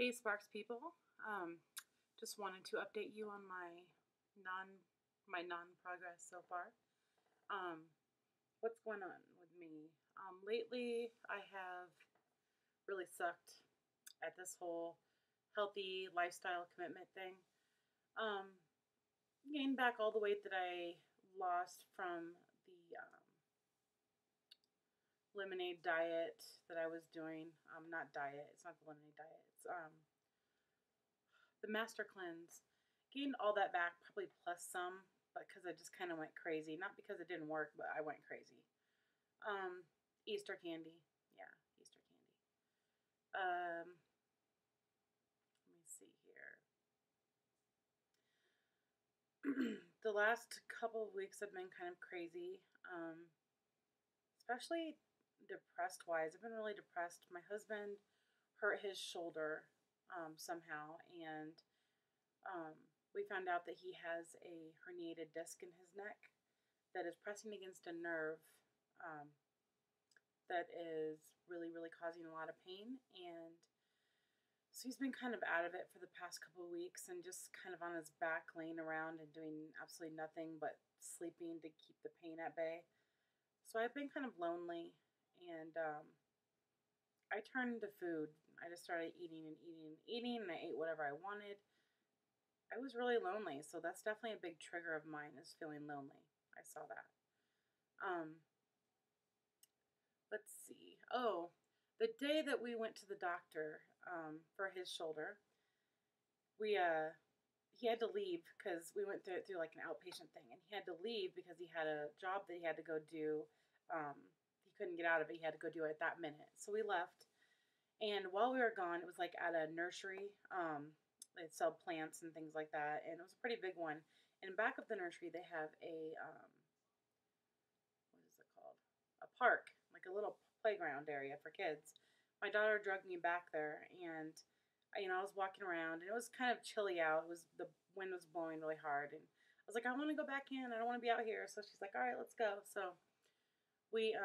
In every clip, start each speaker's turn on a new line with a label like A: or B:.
A: Hey Sparks people, just wanted to update you on non progress so far. Um, what's going on with me? Lately I have really sucked at this whole healthy lifestyle commitment thing. Um, Gained back all the weight that I lost from the lemonade diet that I was doing. Not diet. It's not the lemonade diet. It's the master cleanse. Gained all that back, probably plus some, but because I just kind of went crazy. Not because it didn't work, but I went crazy. Um, Easter candy. Yeah, Easter candy. Let me see here. The last couple of weeks have been kind of crazy, especially depressed wise. I've been really depressed. My husband hurt his shoulder somehow, and um, we found out that he has a herniated disc in his neck that is pressing against a nerve um, that is really causing a lot of pain. And so he's been kind of out of it for the past couple of weeks and just kind of on his back, laying around and doing absolutely nothing but sleeping to keep the pain at bay. So I've been kind of lonely, and I turned to food. I just started eating and eating and eating, and I ate whatever I wanted. I was really lonely, so that's definitely a big trigger of mine, is feeling lonely. I saw that. Um, let's see. Oh, the day that we went to the doctor for his shoulder, we he had to leave because we went through like an outpatient thing, and he had to leave because he had a job that he had to go do. Um, he couldn't get out of it. He had to go do it that minute. So we left, and while we were gone, it was like at a nursery. They sell plants and things like that, and it was a pretty big one. And back of the nursery, they have a what is it called? A park, like a little playground area for kids. My daughter dragged me back there, and I was walking around, and it was kind of chilly out. It was the wind was blowing really hard, and I was like, I want to go back in. I don't want to be out here. So she's like, all right, let's go. So we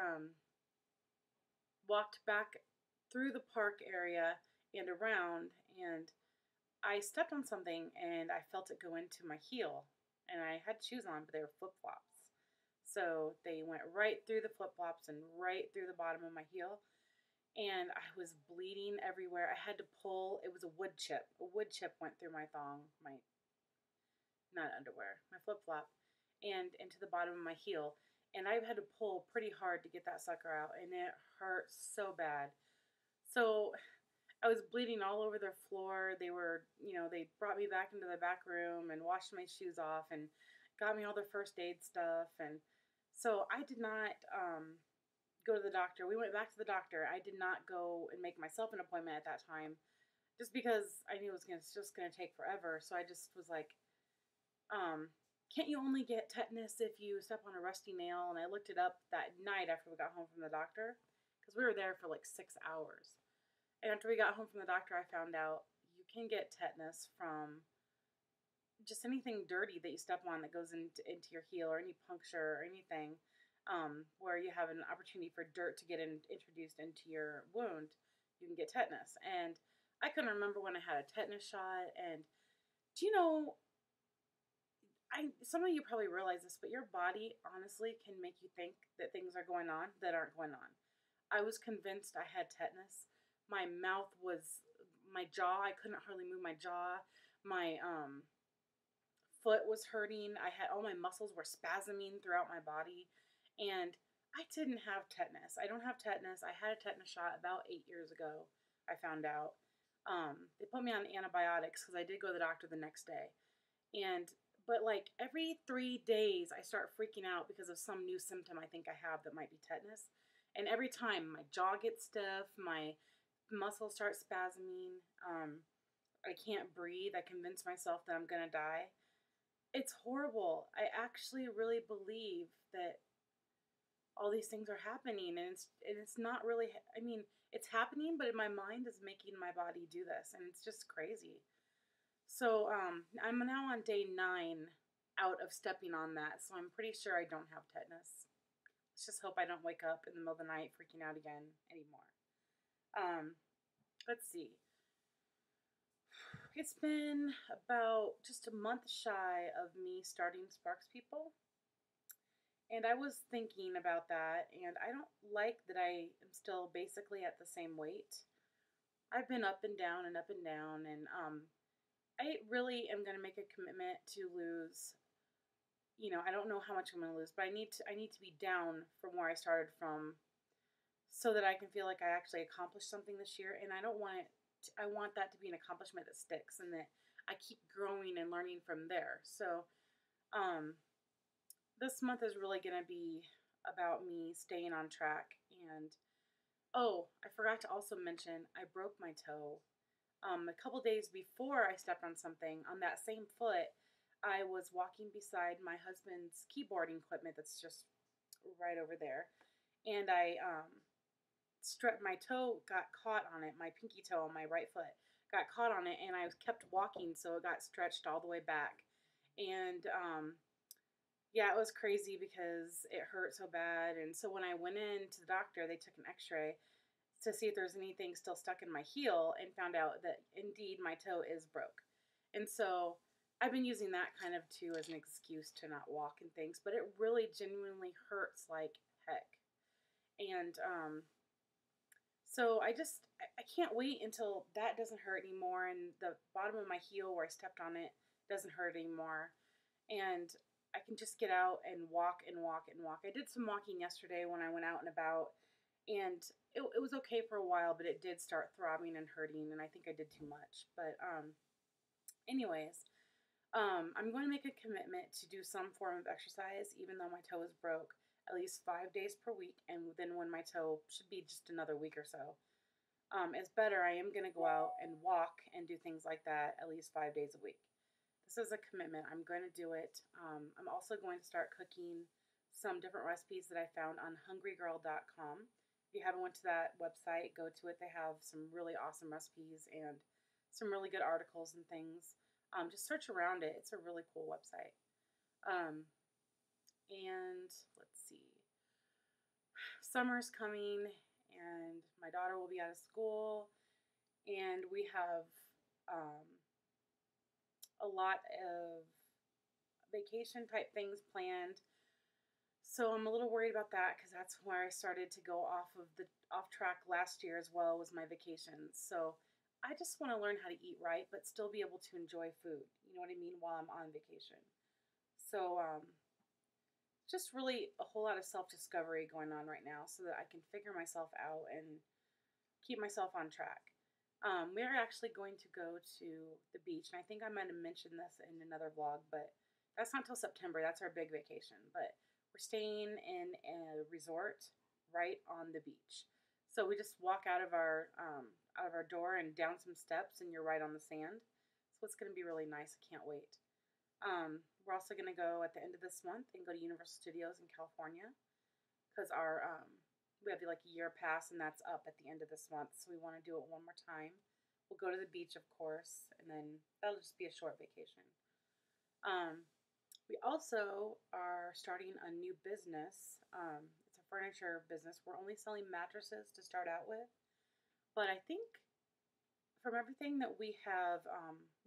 A: walked back through the park area and around, and I stepped on something, and I felt it go into my heel, and I had shoes on, but they were flip flops. So they went right through the flip flops and right through the bottom of my heel. And I was bleeding everywhere. I had to pull. It was a wood chip. A wood chip went through my thong, my not underwear, my flip flop, and into the bottom of my heel. And I had to pull pretty hard to get that sucker out, and it hurt so bad. So I was bleeding all over their floor. They brought me back into the back room and washed my shoes off and got me all their first aid stuff. And so I did not go to the doctor. We went back to the doctor. I did not go and make myself an appointment at that time, just because I knew it's just going to take forever. So I just was like, can't you only get tetanus if you step on a rusty nail? And I looked it up that night after we got home from the doctor, because we were there for like 6 hours. And after we got home from the doctor, I found out you can get tetanus from just anything dirty that you step on that goes into your heel, or any puncture or anything where you have an opportunity for dirt to get introduced into your wound. You can get tetanus. And I couldn't remember when I had a tetanus shot. And do you know, some of you probably realize this, but your body honestly can make you think that things are going on that aren't going on. I was convinced I had tetanus. My jaw, I couldn't hardly move my jaw. My foot was hurting. I had all my muscles were spasming throughout my body, and I didn't have tetanus. I don't have tetanus. I had a tetanus shot about 8 years ago. I found out. They put me on antibiotics because I did go to the doctor the next day, but like every 3 days I start freaking out because of some new symptom I think I have that might be tetanus, and every time my jaw gets stiff, my muscles start spasming. I can't breathe. I convince myself that I'm gonna die. It's horrible. I actually really believe that all these things are happening, and it's not really. I mean, it's happening, but my mind is making my body do this, and it's just crazy. So I'm now on day 9 out of stepping on that, so I'm pretty sure I don't have tetanus. Let's just hope I don't wake up in the middle of the night freaking out again anymore. Let's see. It's been about just a month shy of me starting Sparks People. And I was thinking about that, and I don't like that I am still basically at the same weight. I've been up and down and up and down, and I really am going to make a commitment to lose. I don't know how much I'm going to lose, but I need to be down from where I started from, so that I can feel like I actually accomplished something this year. And I don't want it. I want that to be an accomplishment that sticks, and that I keep growing and learning from there. So, um, this month is really going to be about me staying on track. And oh, I forgot to also mention I broke my toe. A couple days before I stepped on something on that same foot, I was walking beside my husband's keyboarding equipment that's just right over there, and I my toe got caught on it. My pinky toe on my right foot got caught on it, and I kept walking, so it got stretched all the way back. And yeah, it was crazy because it hurt so bad. And so when I went in to the doctor, they took an X-ray to see if there's anything still stuck in my heel, and found out that indeed my toe is broke. And so I've been using that kind of too as an excuse to not walk and things, but it really genuinely hurts like heck. And so I can't wait until that doesn't hurt anymore, and the bottom of my heel where I stepped on it doesn't hurt anymore, and I can just get out and walk and walk and walk. I did some walking yesterday when I went out and about, and it was okay for a while, but it did start throbbing and hurting, and I think I did too much. But anyways, I'm going to make a commitment to do some form of exercise, even though my toe is broke, at least 5 days per week, and then when my toe should be just another week or so. Is better. I am going to go out and walk and do things like that at least 5 days a week. This is a commitment. I'm going to do it. I'm also going to start cooking some different recipes that I found on hungrygirl.com. If you haven't went to that website, go to it. They have some really awesome recipes and some really good articles and things. Just search around it. It's a really cool website. And let's see. Summer's coming, and my daughter will be out of school, and we have a lot of vacation type things planned. So I'm a little worried about that, because that's where I started to go off track last year as well, was my vacations. So I just want to learn how to eat right, but still be able to enjoy food. You know what I mean? While I'm on vacation. So just really a whole lot of self-discovery going on right now, so that I can figure myself out and keep myself on track. We're actually going to go to the beach, and I think I might have mentioned this in another vlog, but that's not till September. That's our big vacation. But we're staying in a resort right on the beach. So we just walk out of our door and down some steps, and you're right on the sand. So it's going to be really nice. I can't wait. We're also going to go at the end of this month and go to Universal Studios in California, because we have like a year pass, and that's up at the end of this month. So we want to do it one more time. We'll go to the beach, of course, and then that'll just be a short vacation. We also are starting a new business. It's a furniture business. We're only selling mattresses to start out with, but I think from everything that we have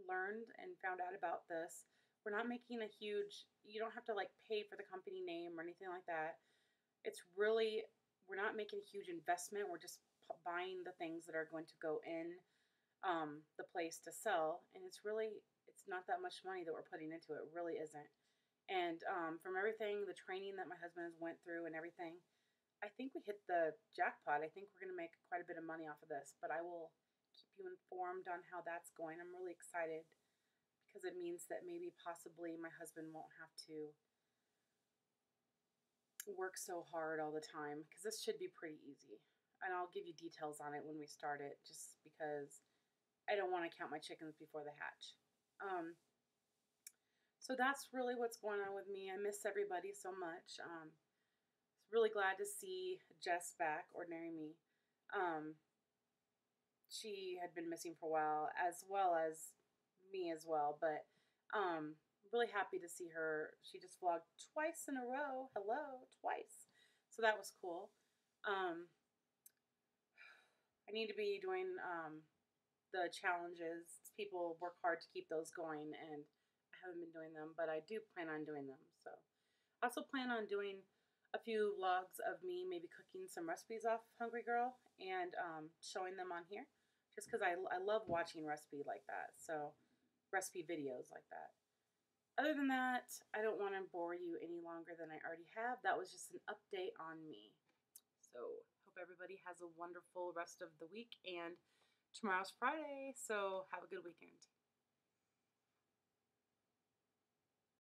A: learned and found out about this, we're not making a huge, you don't have to like pay for the company name or anything like that. It's really, we're not making a huge investment. We're just buying the things that are going to go in the place to sell. And it's not that much money that we're putting into it. It really isn't. And from everything, the training that my husband has went through and everything, I think we hit the jackpot. I think we're going to make quite a bit of money off of this, but I will keep you informed on how that's going. I'm really excited, because it means that maybe possibly my husband won't have to work so hard all the time, because this should be pretty easy. And I'll give you details on it when we start it, just because I don't want to count my chickens before they hatch. So that's really what's going on with me. I miss everybody so much. Really glad to see Jess back, Ordinary Me. She had been missing for a while, as well as me as well, but really happy to see her. She just vlogged twice in a row. Hello, twice. So that was cool. I need to be doing the challenges. People work hard to keep those going, and I haven't been doing them, but I do plan on doing them. So I also plan on doing a few vlogs of me maybe cooking some recipes off Hungry Girl and showing them on here, just because I love watching recipe like that. So recipe videos like that. Other than that, I don't want to bore you any longer than I already have. That was just an update on me. So hope everybody has a wonderful rest of the week, and tomorrow's Friday, so have a good weekend.